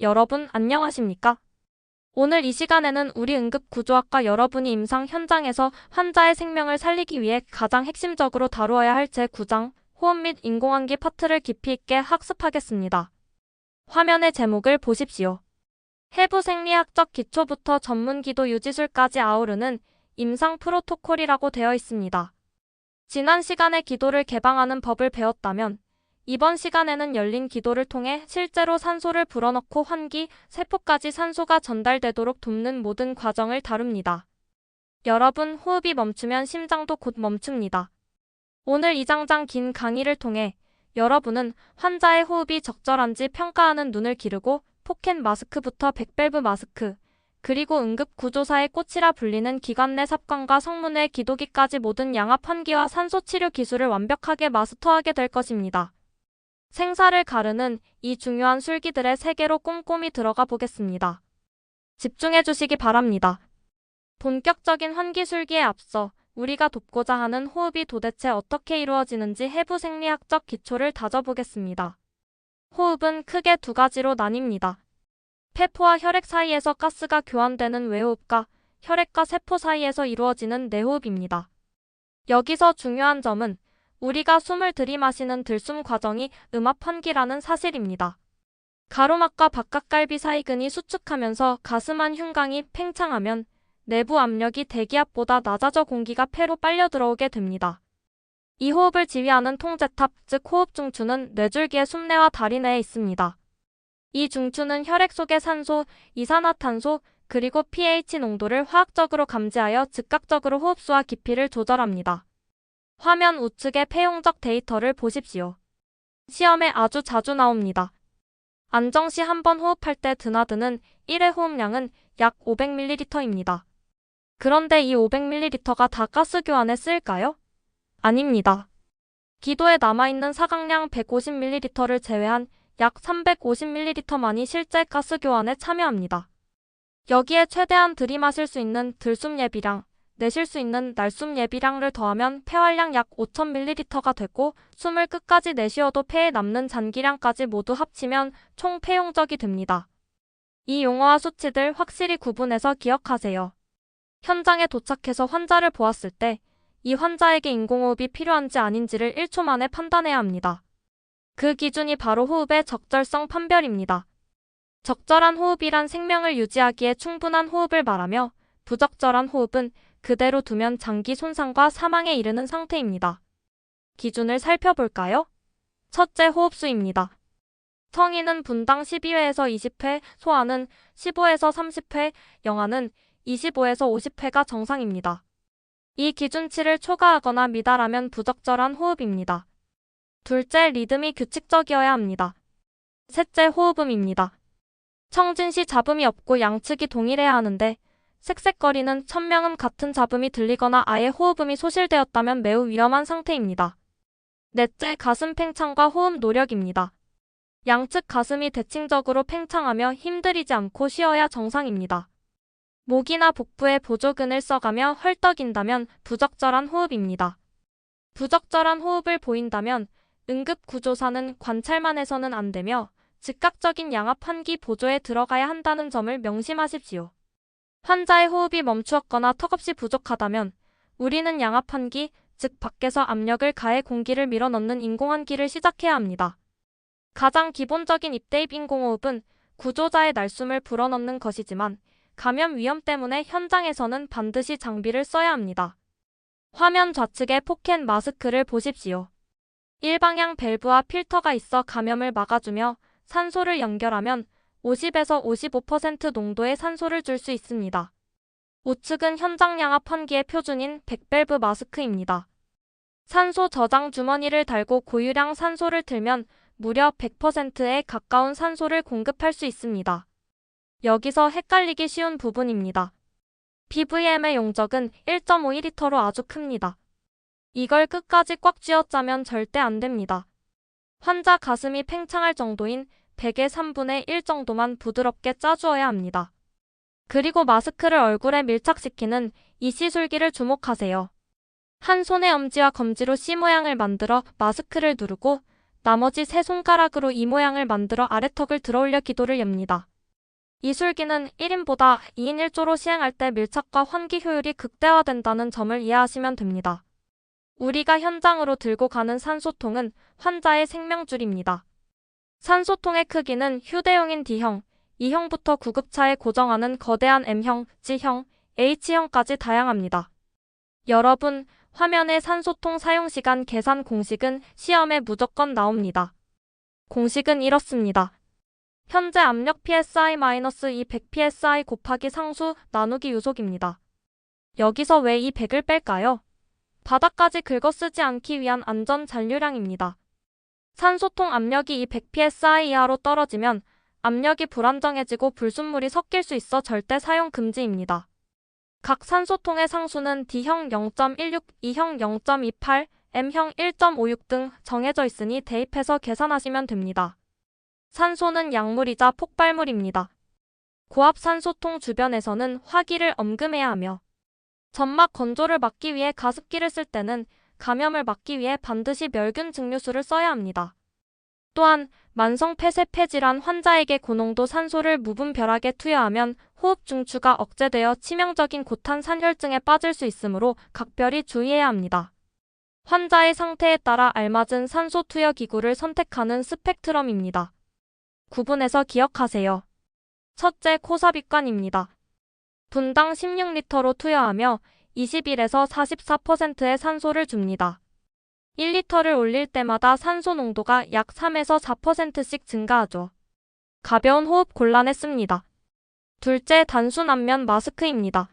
여러분 안녕하십니까? 오늘 이 시간에는 우리 응급구조학과 여러분이 임상 현장에서 환자의 생명을 살리기 위해 가장 핵심적으로 다루어야 할 제9장 호흡 및 인공환기 파트를 깊이 있게 학습하겠습니다. 화면의 제목을 보십시오. 해부 생리학적 기초부터 전문 기도 유지술까지 아우르는 임상 프로토콜이라고 되어 있습니다. 지난 시간에 기도를 개방하는 법을 배웠다면 이번 시간에는 열린 기도를 통해 실제로 산소를 불어넣고 환기, 세포까지 산소가 전달되도록 돕는 모든 과정을 다룹니다. 여러분, 호흡이 멈추면 심장도 곧 멈춥니다. 오늘 이 장장 긴 강의를 통해 여러분은 환자의 호흡이 적절한지 평가하는 눈을 기르고 포켓 마스크부터 백밸브 마스크, 그리고 응급구조사의 꽃이라 불리는 기관 내 삽관과 성문외 기도기까지 모든 양압 환기와 산소 치료 기술을 완벽하게 마스터하게 될 것입니다. 생사를 가르는 이 중요한 술기들의 세계로 꼼꼼히 들어가 보겠습니다. 집중해 주시기 바랍니다. 본격적인 환기술기에 앞서 우리가 돕고자 하는 호흡이 도대체 어떻게 이루어지는지 해부 생리학적 기초를 다져보겠습니다. 호흡은 크게 두 가지로 나뉩니다. 폐포와 혈액 사이에서 가스가 교환되는 외호흡과 혈액과 세포 사이에서 이루어지는 내호흡입니다. 여기서 중요한 점은 우리가 숨을 들이마시는 들숨 과정이 음압환기라는 사실입니다. 가로막과 바깥갈비 사이근이 수축하면서 가슴 안 흉곽이 팽창하면 내부 압력이 대기압보다 낮아져 공기가 폐로 빨려 들어오게 됩니다. 이 호흡을 지휘하는 통제탑, 즉 호흡 중추는 뇌줄기의 숨내와 다리 내에 있습니다. 이 중추는 혈액 속의 산소, 이산화탄소, 그리고 pH 농도를 화학적으로 감지하여 즉각적으로 호흡수와 깊이를 조절합니다. 화면 우측의 폐용적 데이터를 보십시오. 시험에 아주 자주 나옵니다. 안정시 한 번 호흡할 때 드나드는 1회 호흡량은 약 500ml입니다. 그런데 이 500ml가 다 가스 교환에 쓰일까요? 아닙니다. 기도에 남아있는 사각량 150ml를 제외한 약 350ml만이 실제 가스 교환에 참여합니다. 여기에 최대한 들이마실 수 있는 들숨 예비량, 내쉴 수 있는 날숨 예비량을 더하면 폐활량 약 5000ml가 되고 숨을 끝까지 내쉬어도 폐에 남는 잔기량까지 모두 합치면 총 폐용적이 됩니다. 이 용어와 수치들 확실히 구분해서 기억하세요. 현장에 도착해서 환자를 보았을 때 이 환자에게 인공호흡이 필요한지 아닌지를 1초 만에 판단해야 합니다. 그 기준이 바로 호흡의 적절성 판별입니다. 적절한 호흡이란 생명을 유지하기에 충분한 호흡을 말하며 부적절한 호흡은 그대로 두면 장기 손상과 사망에 이르는 상태입니다. 기준을 살펴볼까요? 첫째, 호흡수입니다. 성인은 분당 12회에서 20회, 소아는 15에서 30회, 영아는 25에서 50회가 정상입니다. 이 기준치를 초과하거나 미달하면 부적절한 호흡입니다. 둘째, 리듬이 규칙적이어야 합니다. 셋째, 호흡음입니다. 청진시 잡음이 없고 양측이 동일해야 하는데 색색거리는 천명음 같은 잡음이 들리거나 아예 호흡음이 소실되었다면 매우 위험한 상태입니다. 넷째, 가슴 팽창과 호흡 노력입니다. 양측 가슴이 대칭적으로 팽창하며 힘들이지 않고 쉬어야 정상입니다. 목이나 복부에 보조근을 써가며 헐떡인다면 부적절한 호흡입니다. 부적절한 호흡을 보인다면 응급구조사는 관찰만 해서는 안 되며 즉각적인 양압 환기 보조에 들어가야 한다는 점을 명심하십시오. 환자의 호흡이 멈추었거나 턱없이 부족하다면 우리는 양압 환기, 즉 밖에서 압력을 가해 공기를 밀어넣는 인공환기를 시작해야 합니다. 가장 기본적인 입대입 인공호흡은 구조자의 날숨을 불어넣는 것이지만 감염 위험 때문에 현장에서는 반드시 장비를 써야 합니다. 화면 좌측의 포켓 마스크를 보십시오. 일방향 밸브와 필터가 있어 감염을 막아주며 산소를 연결하면 50에서 55% 농도의 산소를 줄 수 있습니다. 우측은 현장 양압 환기의 표준인 백밸브 마스크입니다. 산소 저장 주머니를 달고 고유량 산소를 틀면 무려 100%에 가까운 산소를 공급할 수 있습니다. 여기서 헷갈리기 쉬운 부분입니다. PVM의 용적은 1.5L로 아주 큽니다. 이걸 끝까지 꽉 쥐어짜면 절대 안 됩니다. 환자 가슴이 팽창할 정도인 100의 3분의 1 정도만 부드럽게 짜주어야 합니다. 그리고 마스크를 얼굴에 밀착시키는 이 시술기를 주목하세요. 한 손의 엄지와 검지로 C 모양을 만들어 마스크를 누르고 나머지 세 손가락으로 이 모양을 만들어 아래턱을 들어올려 기도를 엽니다. 이 술기는 1인보다 2인 1조로 시행할 때 밀착과 환기 효율이 극대화된다는 점을 이해하시면 됩니다. 우리가 현장으로 들고 가는 산소통은 환자의 생명줄입니다. 산소통의 크기는 휴대용인 D형, E형부터 구급차에 고정하는 거대한 M형, G형, H형까지 다양합니다. 여러분, 화면의 산소통 사용시간 계산 공식은 시험에 무조건 나옵니다. 공식은 이렇습니다. 현재 압력 PSI-2 100 PSI 곱하기 상수 나누기 요속입니다. 여기서 왜 이 100을 뺄까요? 바닥까지 긁어쓰지 않기 위한 안전 잔류량입니다. 산소통 압력이 이 100 PSI 이하로 떨어지면 압력이 불안정해지고 불순물이 섞일 수 있어 절대 사용 금지입니다. 각 산소통의 상수는 D형 0.16, E형 0.28, M형 1.56 등 정해져 있으니 대입해서 계산하시면 됩니다. 산소는 약물이자 폭발물입니다. 고압 산소통 주변에서는 화기를 엄금해야 하며 점막 건조를 막기 위해 가습기를 쓸 때는 감염을 막기 위해 반드시 멸균 증류수를 써야 합니다. 또한 만성 폐쇄폐질환 환자에게 고농도 산소를 무분별하게 투여하면 호흡 중추가 억제되어 치명적인 고탄산혈증에 빠질 수 있으므로 각별히 주의해야 합니다. 환자의 상태에 따라 알맞은 산소 투여 기구를 선택하는 스펙트럼입니다. 구분해서 기억하세요. 첫째, 코삽입관입니다. 분당 16리터로 투여하며 21에서 44%의 산소를 줍니다. 1리터를 올릴 때마다 산소 농도가 약 3에서 4%씩 증가하죠. 가벼운 호흡 곤란했습니다. 둘째, 단순 안면 마스크입니다.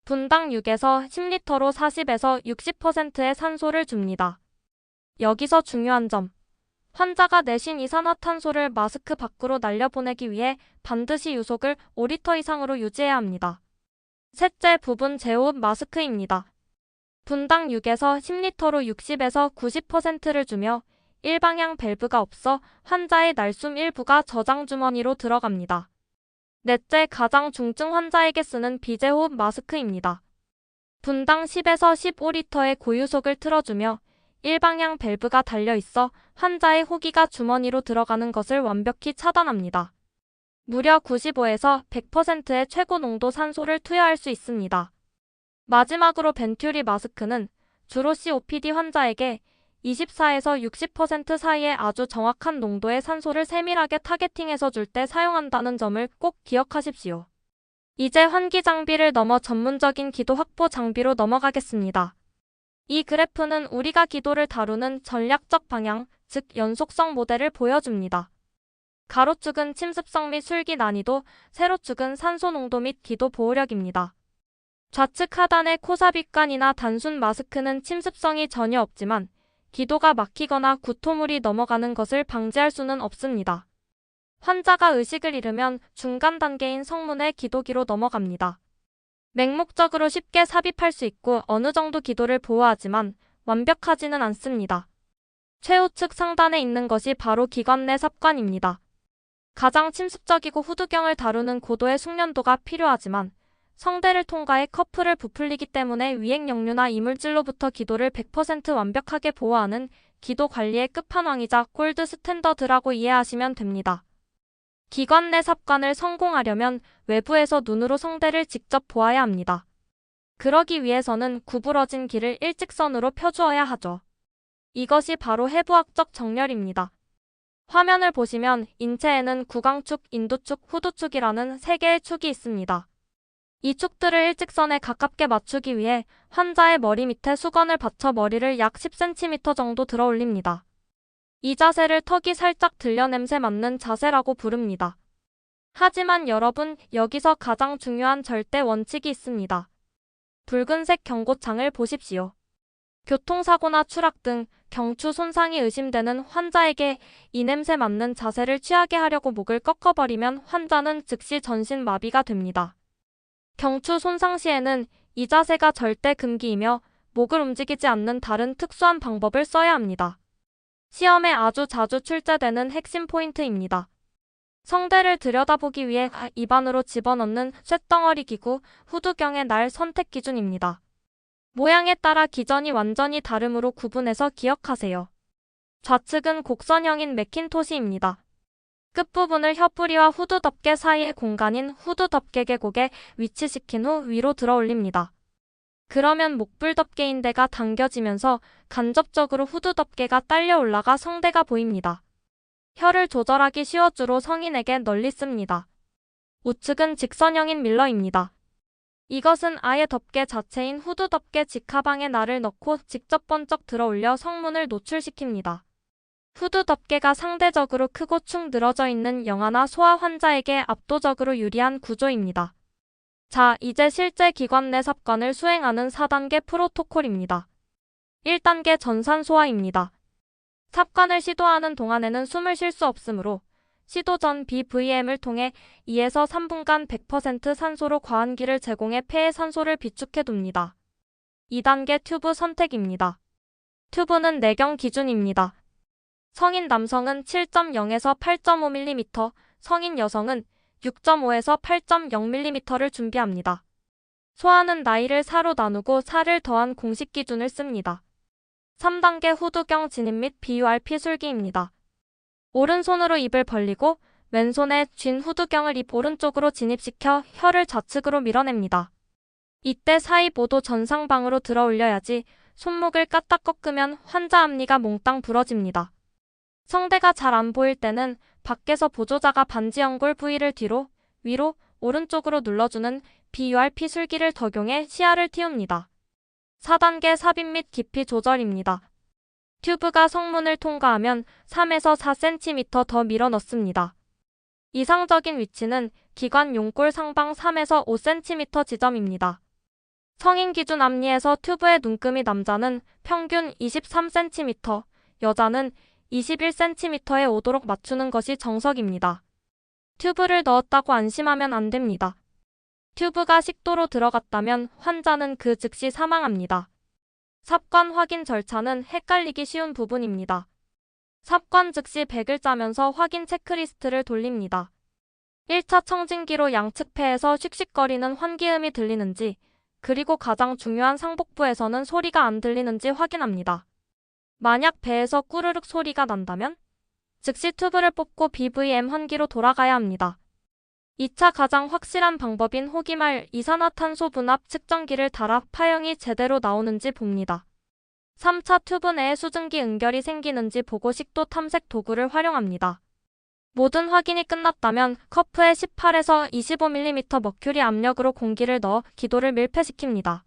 분당 6에서 10리터로 40에서 60%의 산소를 줍니다. 여기서 중요한 점. 환자가 내쉰 이산화탄소를 마스크 밖으로 날려보내기 위해 반드시 유속을 5리터 이상으로 유지해야 합니다. 셋째, 부분 제호흡 마스크입니다. 분당 6에서 10리터로 60에서 90%를 주며 일방향 밸브가 없어 환자의 날숨 일부가 저장 주머니로 들어갑니다. 넷째, 가장 중증 환자에게 쓰는 비제호흡 마스크입니다. 분당 10에서 15리터의 고유속을 틀어주며 일방향 밸브가 달려있어 환자의 호기가 주머니로 들어가는 것을 완벽히 차단합니다. 무려 95에서 100%의 최고 농도 산소를 투여할 수 있습니다. 마지막으로 벤튜리 마스크는 주로 COPD 환자에게 24에서 60% 사이의 아주 정확한 농도의 산소를 세밀하게 타겟팅해서 줄 때 사용한다는 점을 꼭 기억하십시오. 이제 환기 장비를 넘어 전문적인 기도 확보 장비로 넘어가겠습니다. 이 그래프는 우리가 기도를 다루는 전략적 방향, 즉 연속성 모델을 보여줍니다. 가로축은 침습성 및 술기 난이도, 세로축은 산소 농도 및 기도 보호력입니다. 좌측 하단의 코삽입관이나 단순 마스크는 침습성이 전혀 없지만 기도가 막히거나 구토물이 넘어가는 것을 방지할 수는 없습니다. 환자가 의식을 잃으면 중간 단계인 성문의 기도기로 넘어갑니다. 맹목적으로 쉽게 삽입할 수 있고 어느 정도 기도를 보호하지만 완벽하지는 않습니다. 최우측 상단에 있는 것이 바로 기관 내 삽관입니다. 가장 침습적이고 후두경을 다루는 고도의 숙련도가 필요하지만 성대를 통과해 커프를 부풀리기 때문에 위액역류나 이물질로부터 기도를 100% 완벽하게 보호하는 기도 관리의 끝판왕이자 골드 스탠더드라고 이해하시면 됩니다. 기관 내 삽관을 성공하려면 외부에서 눈으로 성대를 직접 보아야 합니다. 그러기 위해서는 구부러진 길을 일직선으로 펴주어야 하죠. 이것이 바로 해부학적 정렬입니다. 화면을 보시면 인체에는 구강축, 인두축, 후두축이라는 3개의 축이 있습니다. 이 축들을 일직선에 가깝게 맞추기 위해 환자의 머리 밑에 수건을 받쳐 머리를 약 10cm 정도 들어 올립니다. 이 자세를 턱이 살짝 들려 냄새 맡는 자세라고 부릅니다. 하지만 여러분, 여기서 가장 중요한 절대 원칙이 있습니다. 붉은색 경고창을 보십시오. 교통사고나 추락 등 경추 손상이 의심되는 환자에게 이 냄새 맡는 자세를 취하게 하려고 목을 꺾어버리면 환자는 즉시 전신마비가 됩니다. 경추 손상 시에는 이 자세가 절대 금기이며 목을 움직이지 않는 다른 특수한 방법을 써야 합니다. 시험에 아주 자주 출제되는 핵심 포인트입니다. 성대를 들여다보기 위해 입안으로 집어넣는 쇳덩어리 기구, 후두경의 날 선택 기준입니다. 모양에 따라 기전이 완전히 다르므로 구분해서 기억하세요. 좌측은 곡선형인 매킨토시입니다. 끝부분을 혀뿌리와 후두 덮개 사이의 공간인 후두 덮개 계곡에 위치시킨 후 위로 들어 올립니다. 그러면 목불 덮개인대가 당겨지면서 간접적으로 후두 덮개가 딸려 올라가 성대가 보입니다. 혀를 조절하기 쉬워 주로 성인에게 널리 씁니다. 우측은 직선형인 밀러입니다. 이것은 아예 덮개 자체인 후두 덮개 직하방에 날을 넣고 직접 번쩍 들어 올려 성문을 노출시킵니다. 후두 덮개가 상대적으로 크고 축 늘어져 있는 영아나 소아 환자에게 압도적으로 유리한 구조입니다. 자, 이제 실제 기관 내 삽관을 수행하는 4단계 프로토콜입니다. 1단계 전산소화입니다. 삽관을 시도하는 동안에는 숨을 쉴 수 없으므로 시도 전 BVM을 통해 2에서 3분간 100% 산소로 과한기를 제공해 폐에 산소를 비축해 둡니다. 2단계 튜브 선택입니다. 튜브는 내경 기준입니다. 성인 남성은 7.0에서 8.5mm, 성인 여성은 6.5에서 8.0mm를 준비합니다. 소화는 나이를 4로 나누고 4를 더한 공식 기준을 씁니다. 3단계 후두경 진입 및 BURP 술기입니다. 오른손으로 입을 벌리고 왼손에 쥔 후두경을 입 오른쪽으로 진입시켜 혀를 좌측으로 밀어냅니다. 이때 사이 모두 전상방으로 들어 올려야지 손목을 까딱 꺾으면 환자 앞니가 몽땅 부러집니다. 성대가 잘 안 보일 때는 밖에서 보조자가 반지 연골 부위를 뒤로, 위로, 오른쪽으로 눌러주는 BURP 술기를 적용해 시야를 틔웁니다. 4단계 삽입 및 깊이 조절입니다. 튜브가 성문을 통과하면 3에서 4cm 더 밀어 넣습니다. 이상적인 위치는 기관 용골 상방 3에서 5cm 지점입니다. 성인 기준 앞니에서 튜브의 눈금이 남자는 평균 23cm, 여자는 21cm에 오도록 맞추는 것이 정석입니다. 튜브를 넣었다고 안심하면 안 됩니다. 튜브가 식도로 들어갔다면 환자는 그 즉시 사망합니다. 삽관 확인 절차는 헷갈리기 쉬운 부분입니다. 삽관 즉시 백을 짜면서 확인 체크리스트를 돌립니다. 1차 청진기로 양측 폐에서 씩씩거리는 환기음이 들리는지, 그리고 가장 중요한 상복부에서는 소리가 안 들리는지 확인합니다. 만약 배에서 꾸르륵 소리가 난다면 즉시 튜브를 뽑고 BVM 환기로 돌아가야 합니다. 2차 가장 확실한 방법인 호기말 이산화탄소 분압 측정기를 달아 파형이 제대로 나오는지 봅니다. 3차 튜브 내에 수증기 응결이 생기는지 보고 식도 탐색 도구를 활용합니다. 모든 확인이 끝났다면 커프에 18에서 25mm 머큐리 압력으로 공기를 넣어 기도를 밀폐시킵니다.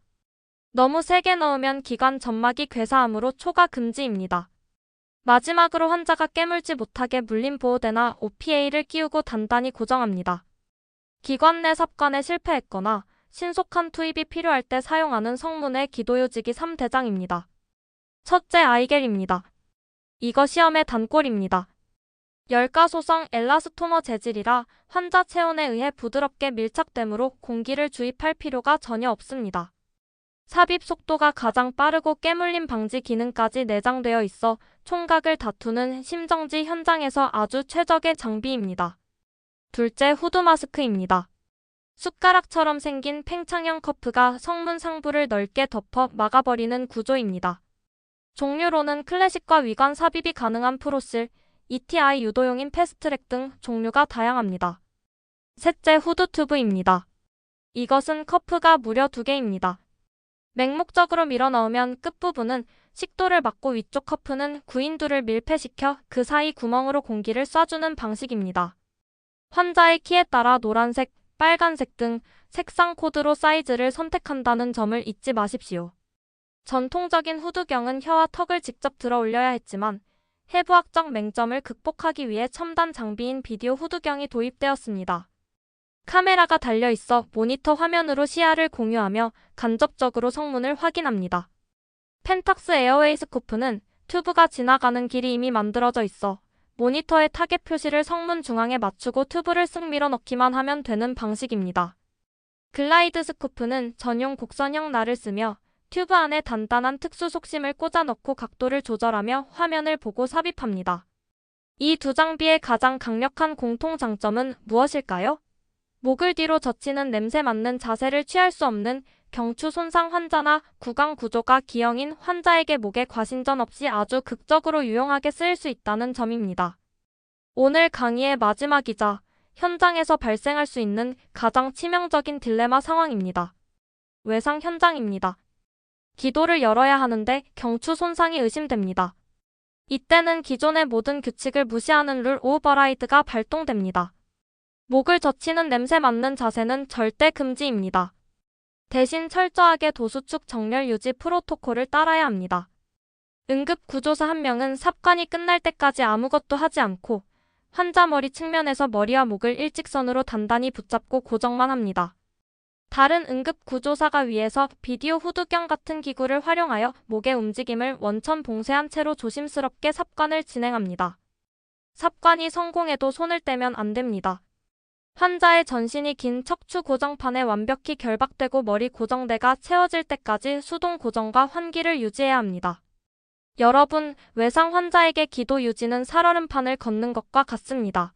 너무 세게 넣으면 기관 점막이 괴사하므로 초과 금지입니다. 마지막으로 환자가 깨물지 못하게 물림 보호대나 OPA를 끼우고 단단히 고정합니다. 기관 내 삽관에 실패했거나 신속한 투입이 필요할 때 사용하는 성문의 기도요직이 3대장입니다. 첫째, 아이겔입니다. 이거 시험의 단골입니다. 열가소성 엘라스토머 재질이라 환자 체온에 의해 부드럽게 밀착되므로 공기를 주입할 필요가 전혀 없습니다. 삽입 속도가 가장 빠르고 깨물림 방지 기능까지 내장되어 있어 총각을 다투는 심정지 현장에서 아주 최적의 장비입니다. 둘째, 후드 마스크입니다. 숟가락처럼 생긴 팽창형 커프가 성문 상부를 넓게 덮어 막아버리는 구조입니다. 종류로는 클래식과 위관 삽입이 가능한 프로실, ETI 유도용인 패스트트랙 등 종류가 다양합니다. 셋째, 후드 튜브입니다. 이것은 커프가 무려 2개입니다. 맹목적으로 밀어 넣으면 끝부분은 식도를 막고 위쪽 커프는 구인두를 밀폐시켜 그 사이 구멍으로 공기를 쏴주는 방식입니다. 환자의 키에 따라 노란색, 빨간색 등 색상 코드로 사이즈를 선택한다는 점을 잊지 마십시오. 전통적인 후두경은 혀와 턱을 직접 들어 올려야 했지만 해부학적 맹점을 극복하기 위해 첨단 장비인 비디오 후두경이 도입되었습니다. 카메라가 달려있어 모니터 화면으로 시야를 공유하며 간접적으로 성문을 확인합니다. 펜탁스 에어웨이 스코프는 튜브가 지나가는 길이 이미 만들어져 있어 모니터의 타겟 표시를 성문 중앙에 맞추고 튜브를 쓱 밀어넣기만 하면 되는 방식입니다. 글라이드 스코프는 전용 곡선형 날을 쓰며 튜브 안에 단단한 특수 속심을 꽂아 넣고 각도를 조절하며 화면을 보고 삽입합니다. 이 두 장비의 가장 강력한 공통 장점은 무엇일까요? 목을 뒤로 젖히는 냄새 맡는 자세를 취할 수 없는 경추 손상 환자나 구강 구조가 기형인 환자에게 목에 과신전 없이 아주 극적으로 유용하게 쓰일 수 있다는 점입니다. 오늘 강의의 마지막이자 현장에서 발생할 수 있는 가장 치명적인 딜레마 상황입니다. 외상 현장입니다. 기도를 열어야 하는데 경추 손상이 의심됩니다. 이때는 기존의 모든 규칙을 무시하는 룰 오버라이드가 발동됩니다. 목을 젖히는 냄새 맡는 자세는 절대 금지입니다. 대신 철저하게 도수축 정렬 유지 프로토콜을 따라야 합니다. 응급구조사 한 명은 삽관이 끝날 때까지 아무것도 하지 않고 환자 머리 측면에서 머리와 목을 일직선으로 단단히 붙잡고 고정만 합니다. 다른 응급구조사가 위에서 비디오 후두경 같은 기구를 활용하여 목의 움직임을 원천 봉쇄한 채로 조심스럽게 삽관을 진행합니다. 삽관이 성공해도 손을 떼면 안 됩니다. 환자의 전신이 긴 척추 고정판에 완벽히 결박되고 머리 고정대가 채워질 때까지 수동 고정과 환기를 유지해야 합니다. 여러분, 외상 환자에게 기도 유지는 살얼음판을 걷는 것과 같습니다.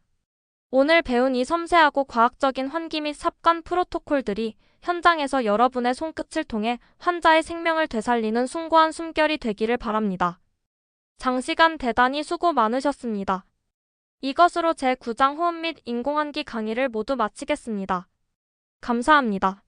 오늘 배운 이 섬세하고 과학적인 환기 및 삽관 프로토콜들이 현장에서 여러분의 손끝을 통해 환자의 생명을 되살리는 숭고한 숨결이 되기를 바랍니다. 장시간 대단히 수고 많으셨습니다. 이것으로 제9장 호흡 및 인공환기 강의를 모두 마치겠습니다. 감사합니다.